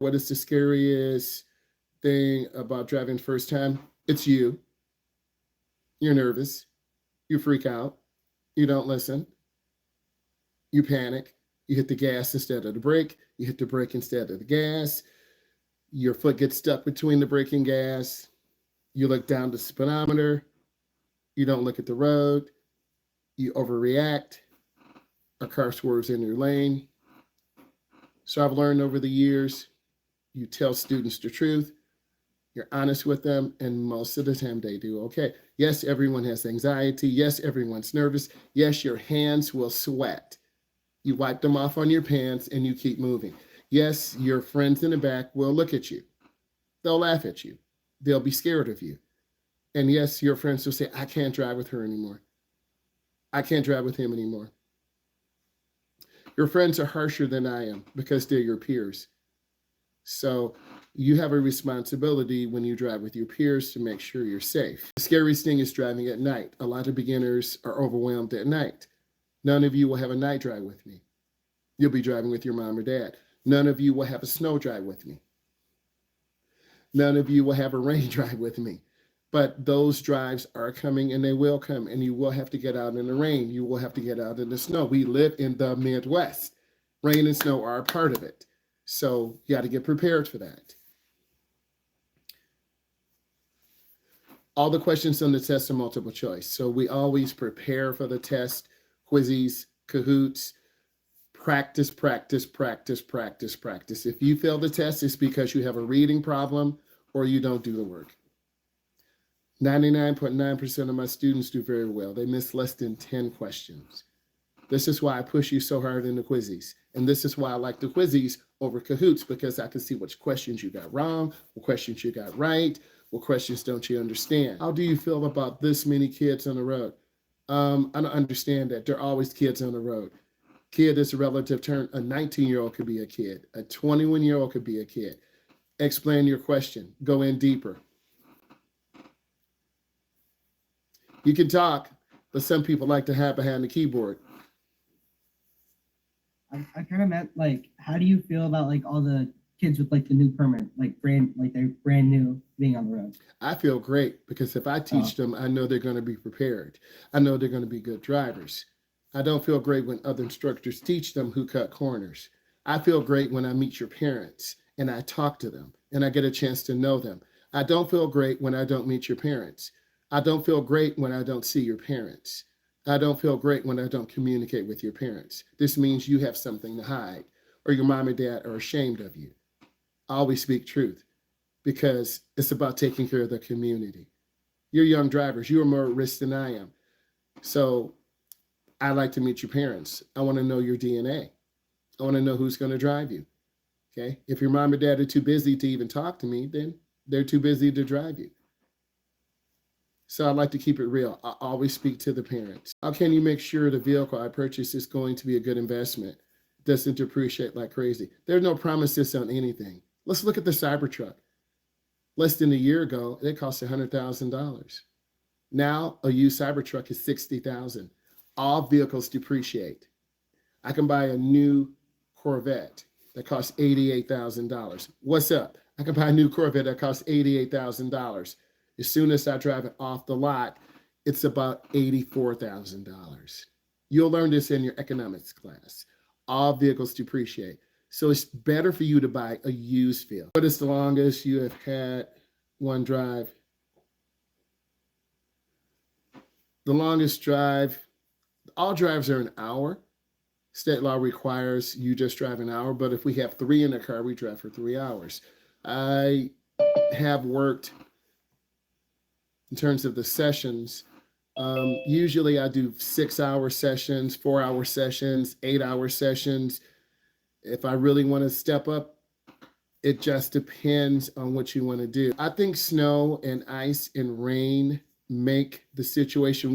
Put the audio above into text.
What is the scariest thing about driving the first time? It's you. You're nervous. You freak out. You don't listen. You panic. You hit the gas instead of the brake. You hit the brake instead of the gas. Your foot gets stuck between the brake and gas. You look down the speedometer. You don't look at the road. You overreact. A car swerves in your lane. So I've learned over the years, you tell students the truth, you're honest with them, and most of the time they do okay. Yes, everyone has anxiety. Yes, everyone's nervous. Yes, your hands will sweat. You wipe them off on your pants and you keep moving. Yes, your friends in the back will look at you. They'll laugh at you. They'll be scared of you. And yes, your friends will say, I can't drive with her anymore. I can't drive with him anymore. Your friends are harsher than I am because they're your peers. So you have a responsibility when you drive with your peers to make sure you're safe. The scariest thing is driving at night. A lot of beginners are overwhelmed at night. None of you will have a night drive with me. You'll be driving with your mom or dad. None of you will have a snow drive with me. None of you will have a rain drive with me. But those drives are coming and they will come, and you will have to get out in the rain. You will have to get out in the snow. We live in the Midwest. Rain and snow are a part of it. So you got to get prepared for that. All the questions on the test are multiple choice. So we always prepare for the test, quizzes, Kahoots, practice, practice, practice, practice, practice. If you fail the test, it's because you have a reading problem or you don't do the work. 99.9% of my students do very well. They miss less than 10 questions. This is why I push you so hard in the quizzes. And this is why I like the quizzes over Kahoots, because I can see which questions you got wrong, what questions you got right, what questions don't you understand. How do you feel about this many kids on the road? I don't understand that. There are always kids on the road. Kid is a relative term. A 19-year-old could be a kid. A 21-year-old could be a kid. Explain your question. Go in deeper. You can talk, but some people like to hide behind the keyboard. I kind of meant like, how do you feel about like all the kids with like the new permit, like they're brand new being on the road? I feel great because if I teach them, I know they're going to be prepared. I know they're going to be good drivers. I don't feel great when other instructors teach them who cut corners. I feel great when I meet your parents and I talk to them and I get a chance to know them. I don't feel great when I don't meet your parents. I don't feel great when I don't see your parents. I don't feel great when I don't communicate with your parents. This means you have something to hide, or your mom and dad are ashamed of you. I always speak truth because it's about taking care of the community. You're young drivers. You are more at risk than I am. So I like to meet your parents. I want to know your DNA. I want to know who's going to drive you. Okay. If your mom and dad are too busy to even talk to me, then they're too busy to drive you. So I like to keep it real. I always speak to the parents. How can you make sure the vehicle I purchase is going to be a good investment? Doesn't depreciate like crazy. There's no promises on anything. Let's look at the Cybertruck. Less than a year ago, it cost $100,000. Now a used Cybertruck is $60,000. All vehicles depreciate. I can buy a new Corvette that costs $88,000. What's up? I can buy a new Corvette that costs $88,000. As soon as I drive it off the lot, it's about $84,000. You'll learn this in your economics class. All vehicles depreciate. So it's better for you to buy a used vehicle. What is the longest you have had one drive? The longest drive, all drives are an hour. State law requires you just drive an hour, but if we have three in the car, we drive for 3 hours. I have worked in terms of the sessions. Usually I do 6-hour sessions, 4-hour sessions, 8-hour sessions. If I really want to step up, it just depends on what you want to do. I think snow and ice and rain make the situation